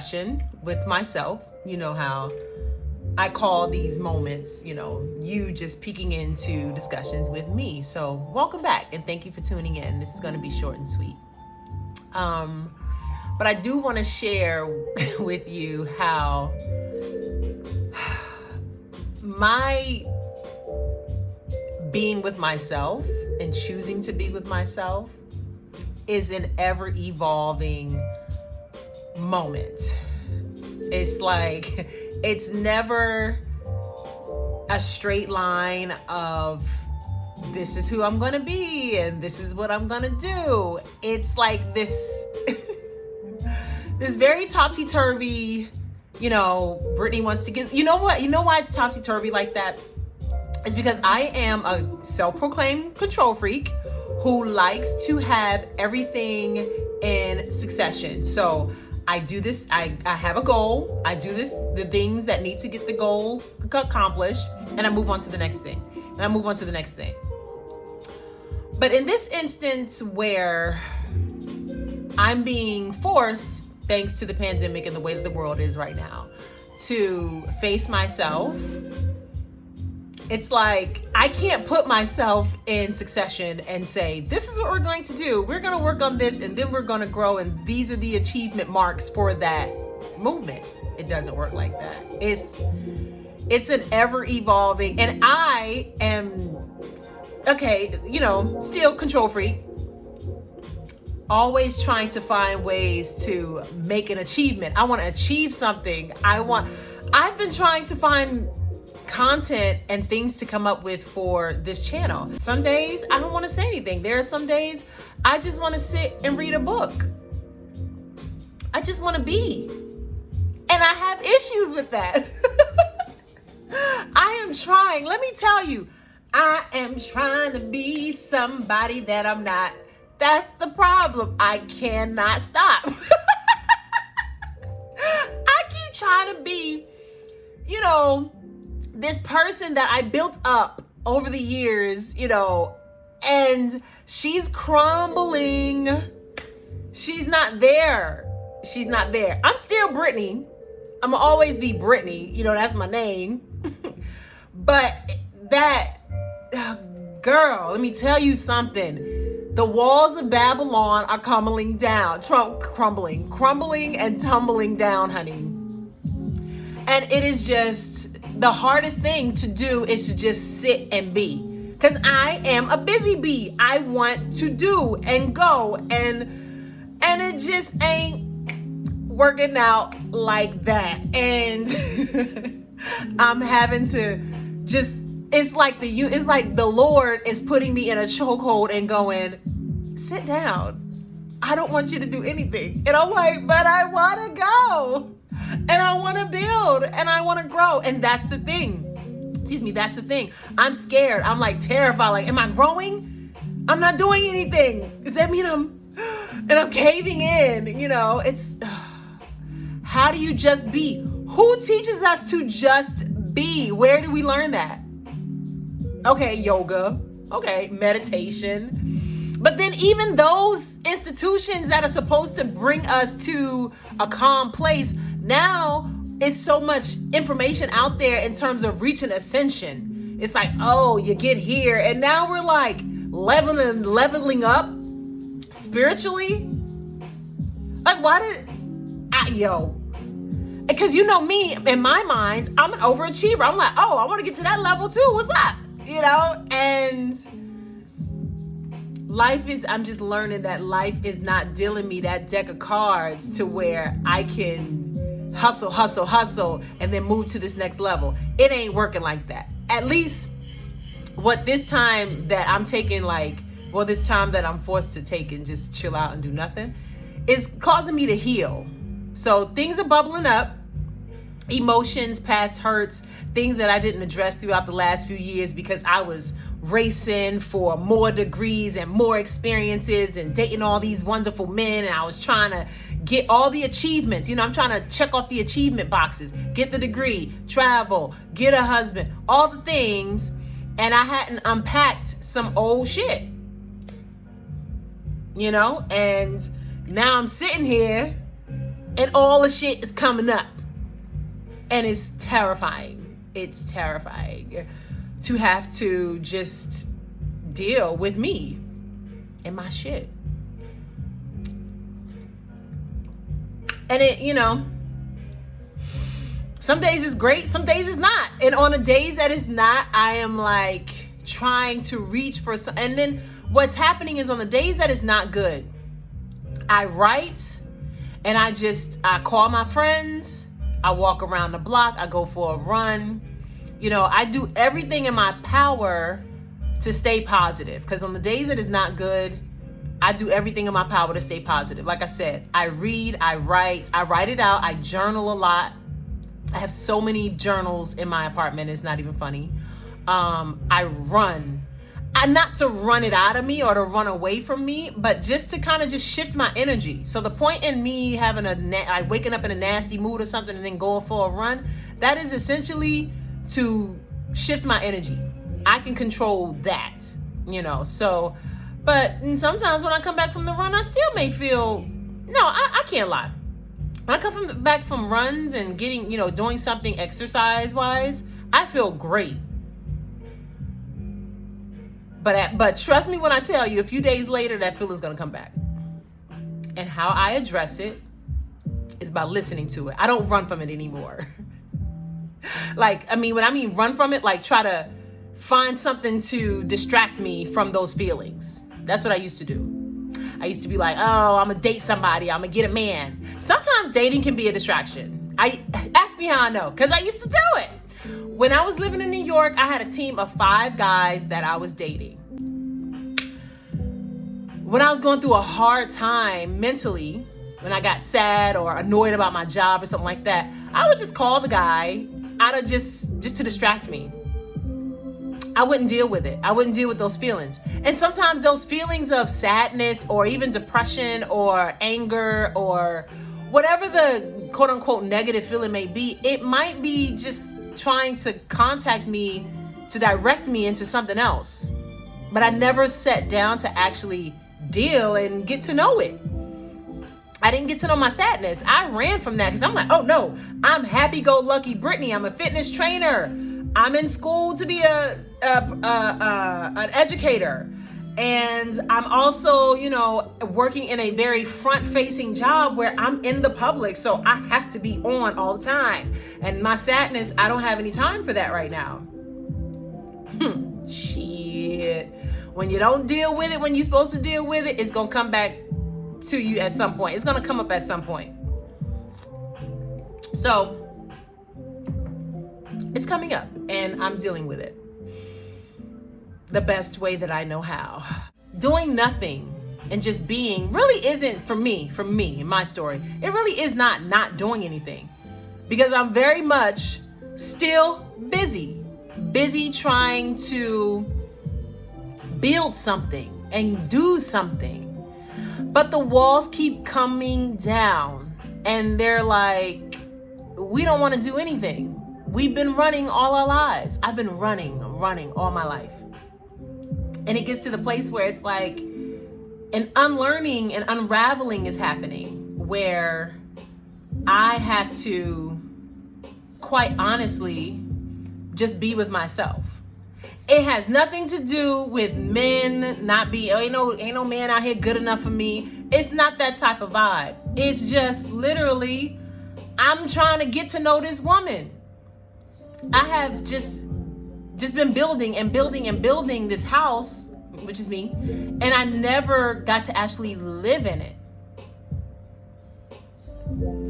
discussion with myself. You know how I call these moments, you just peeking into discussions with me. So welcome back and thank you for tuning in. This is going to be short and sweet. But I do want to share with you how my being with myself and choosing to be with myself is an ever evolving moment. It's like, it's never a straight line of this is who I'm going to be and this is what I'm going to do. It's like this, this very topsy-turvy, Brittany wants to get, you know why it's topsy-turvy like that? It's because I am a self-proclaimed control freak who likes to have everything in succession. So I do this, I have a goal, I do the things that need to get the goal accomplished, and I move on to the next thing, But in this instance where I'm being forced, thanks to the pandemic and the way that the world is right now, to face myself, it's like I can't put myself in succession and say, this is what we're going to do. We're going to work on this and then we're going to grow. And these are the achievement marks for that movement. It doesn't work like that. It's an ever evolving, and I am, still control freak, always trying to find ways to make an achievement. I want to achieve something. I've been trying to find content and things to come up with for this channel. Some days I don't want to say anything. There are some days I just want to sit and read a book. I just want to be. And I have issues with that. I am trying. Let me tell you, I am trying to be somebody that I'm not. That's the problem. I cannot stop. I keep trying to be, this person that I built up over the years, and she's crumbling. She's not there. I'm still Brittany. I'm gonna always be Brittany. That's my name. But girl, let me tell you something. The walls of Babylon are crumbling down, crumbling and tumbling down, honey. And it is just, the hardest thing to do is to just sit and be. Because I am a busy bee. I want to do and go. And it just ain't working out like that. And I'm having to just, it's like the Lord is putting me in a chokehold and going, sit down. I don't want you to do anything. And I'm like, but I want to go. And I want to build and I want to grow. And that's the thing. That's the thing. I'm scared. I'm like terrified. Like, am I growing? I'm not doing anything. Does that mean I'm caving in? It's, how do you just be? Who teaches us to just be? Where do we learn that? Okay, yoga. Okay, meditation. But then even those institutions that are supposed to bring us to a calm place, now is so much information out there in terms of reaching ascension. It's like, oh, you get here. And now we're like leveling up spiritually. Like, because me, in my mind, I'm an overachiever. I'm like, oh, I want to get to that level too. What's up? And I'm just learning that life is not dealing me that deck of cards to where I can hustle, and then move to this next level. It ain't working like that. At least this time that I'm taking, this time that I'm forced to take and just chill out and do nothing, is causing me to heal. So things are bubbling up. Emotions, past hurts, things that I didn't address throughout the last few years because I was racing for more degrees and more experiences and dating all these wonderful men, and I was trying to get all the achievements. I'm trying to check off the achievement boxes, get the degree, travel, get a husband, all the things, and I hadn't unpacked some old shit, and now I'm sitting here And all the shit is coming up. And it's terrifying. It's terrifying to have to just deal with me and my shit. And it, you know, some days is great, some days is not. And on the days that it's not, I am like trying to reach for some. And then what's happening is on the days that it's not good, I write and I call my friends. I walk around the block. I go for a run. You know, I do everything in my power to stay positive. Because on the days that it's not good, I do everything in my power to stay positive. Like I said, I read, I write it out. I journal a lot. I have so many journals in my apartment. It's not even funny. I run. Not to run it out of me or to run away from me, but just to kind of just shift my energy. So the point in me having waking up in a nasty mood or something and then going for a run, that is essentially to shift my energy. I can control that, you know. So, but sometimes when I come back from the run, I still may feel, no, I can't lie. When I come back from runs and getting, you know, doing something exercise wise, I feel great. But trust me when I tell you, a few days later, that feeling's gonna come back. And how I address it is by listening to it. I don't run from it anymore. When I mean run from it, like try to find something to distract me from those feelings. That's what I used to do. I used to be like, oh, I'm gonna date somebody, I'm gonna get a man. Sometimes dating can be a distraction. Ask me how I know, because I used to do it. When I was living in New York, I had a team of 5 guys that I was dating. When I was going through a hard time mentally, when I got sad or annoyed about my job or something like that, I would just call the guy out of just to distract me. I wouldn't deal with it. I wouldn't deal with those feelings. And sometimes those feelings of sadness or even depression or anger or whatever the quote unquote negative feeling may be, it might be just trying to contact me to direct me into something else. But I never sat down to actually deal and get to know it. I didn't get to know my sadness. I ran from that because I'm like, oh no, I'm happy-go-lucky Brittany. I'm a fitness trainer. I'm in school to be an educator. And I'm also, you know, working in a very front-facing job where I'm in the public. So I have to be on all the time. And my sadness, I don't have any time for that right now. Shit. When you don't deal with it when you're supposed to deal with it, it's going to come back to you at some point. It's going to come up at some point. So it's coming up and I'm dealing with it the best way that I know how. Doing nothing and just being really isn't for me, in my story. It really is not doing anything, because I'm very much still busy trying to build something and do something. But the walls keep coming down and they're like, we don't want to do anything. We've been running all our lives. I've been running all my life. And it gets to the place where it's like an unlearning and unraveling is happening, where I have to, quite honestly, just be with myself. It has nothing to do with men not being, ain't no man out here good enough for me. It's not that type of vibe. It's just literally, I'm trying to get to know this woman. I have just been building this house, which is me, and I never got to actually live in it.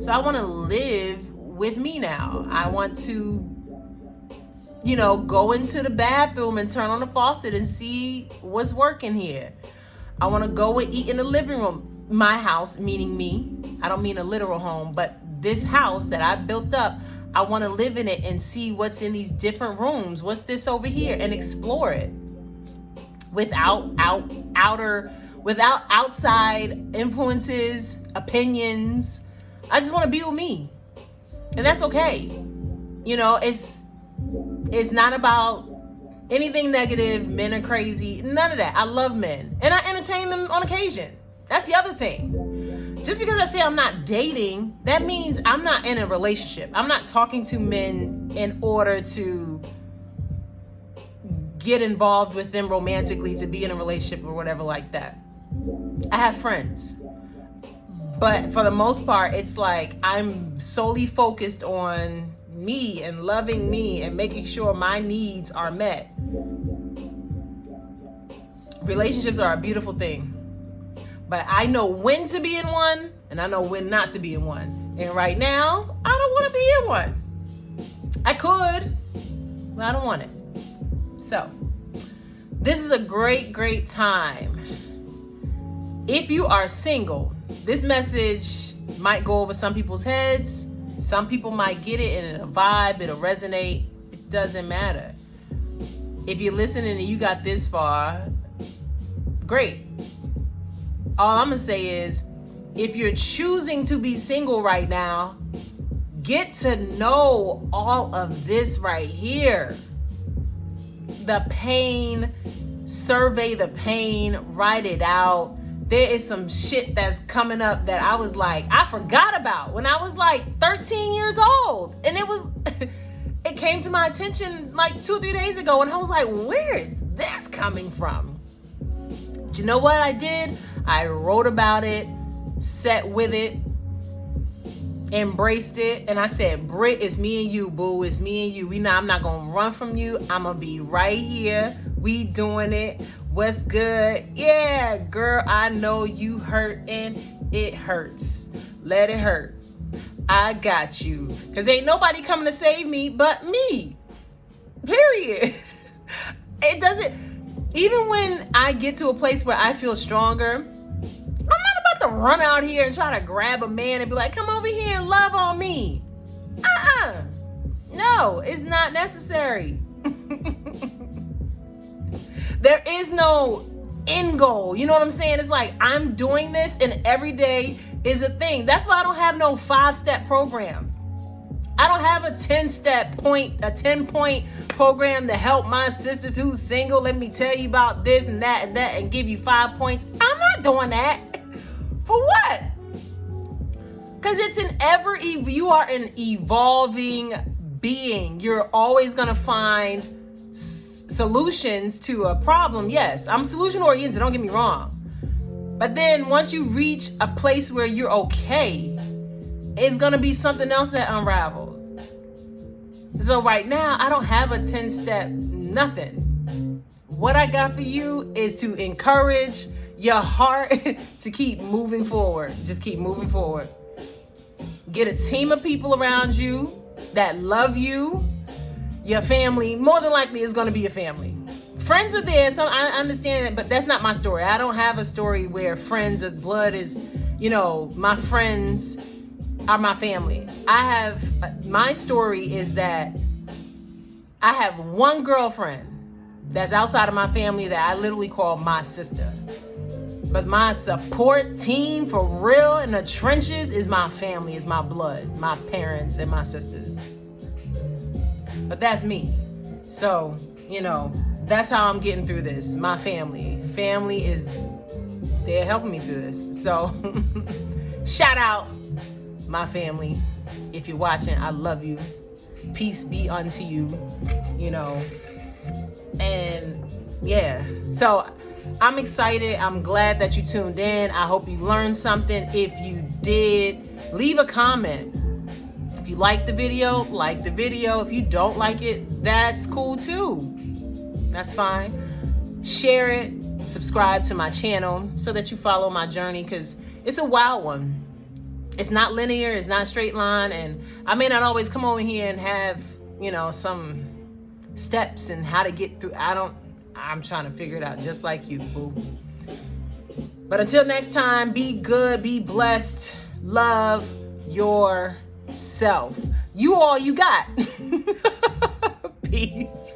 So I want to live with me now. I want to, you know, go into the bathroom and turn on the faucet and see what's working here. I want to go and eat in the living room. My house, meaning me. I don't mean a literal home, but this house that I built up, I want to live in it and see what's in these different rooms. What's this over here? And explore it without outside influences, opinions. I just want to be with me. And that's okay. You know, it's not about anything negative. Men are crazy. None of that. I love men. And I entertain them on occasion. That's the other thing. Just because I say I'm not dating, that means I'm not in a relationship. I'm not talking to men in order to get involved with them romantically, to be in a relationship or whatever like that. I have friends. But for the most part, it's like I'm solely focused on me and loving me and making sure my needs are met. Relationships are a beautiful thing. But I know when to be in one and I know when not to be in one. And right now, I don't want to be in one. I could, but I don't want it. So, this is a great, great time. If you are single, this message might go over some people's heads. Some people might get it and it'll vibe, it'll resonate. It doesn't matter. If you're listening and you got this far, great. All I'm gonna say is, if you're choosing to be single right now, get to know all of this right here. The pain, survey the pain, write it out. There is some shit that's coming up that I was like, I forgot about when I was like 13 years old. And it came to my attention like 2 or 3 days ago. And I was like, where is this coming from? Do you know what I did? I wrote about it, sat with it, embraced it. And I said, Britt, it's me and you, boo. It's me and you. I'm not going to run from you. I'm going to be right here. We doing it. What's good? Yeah, girl, I know you hurting. It hurts. Let it hurt. I got you. Because ain't nobody coming to save me but me. Period. It doesn't, even when I get to a place where I feel stronger, I'm not about to run out here and try to grab a man and be like, come over here and love on me. No, it's not necessary. There is no end goal. You know what I'm saying? It's like I'm doing this and every day is a thing. That's why I don't have no 5-step program. I don't have a 10-point program to help my sisters who's single. Let me tell you about this and that and give you 5 points. I'm not doing that. For what? Because it's you are an evolving being. You're always going to find solutions to a problem. Yes, I'm solution oriented, don't get me wrong. But then once you reach a place where you're okay, it's gonna be something else that unravels. So right now, I don't have a 10-step nothing. What I got for you is to encourage your heart to keep moving forward. Just keep moving forward. Get a team of people around you that love you. Your family, more than likely, is going to be your family. Friends are there, so I understand it, but that's not my story. I don't have a story where friends of blood is, my friends are my family. My story is that I have one girlfriend that's outside of my family that I literally call my sister. But my support team for real in the trenches is my family, is my blood, my parents and my sisters. But that's me. So, that's how I'm getting through this. My family. They're helping me through this. So, shout out my family. If you're watching, I love you. Peace be unto you, And yeah, so I'm excited. I'm glad that you tuned in. I hope you learned something. If you did, leave a comment. If you like the video, like the video. If you don't like it, that's cool too. That's fine. Share it, subscribe to my channel so that you follow my journey, because it's a wild one. It's not linear, it's not straight line, and I may not always come over here and have, some steps and how to get through. I'm trying to figure it out just like you, boo. But until next time, be good, be blessed, love yourself. You all you got. Peace.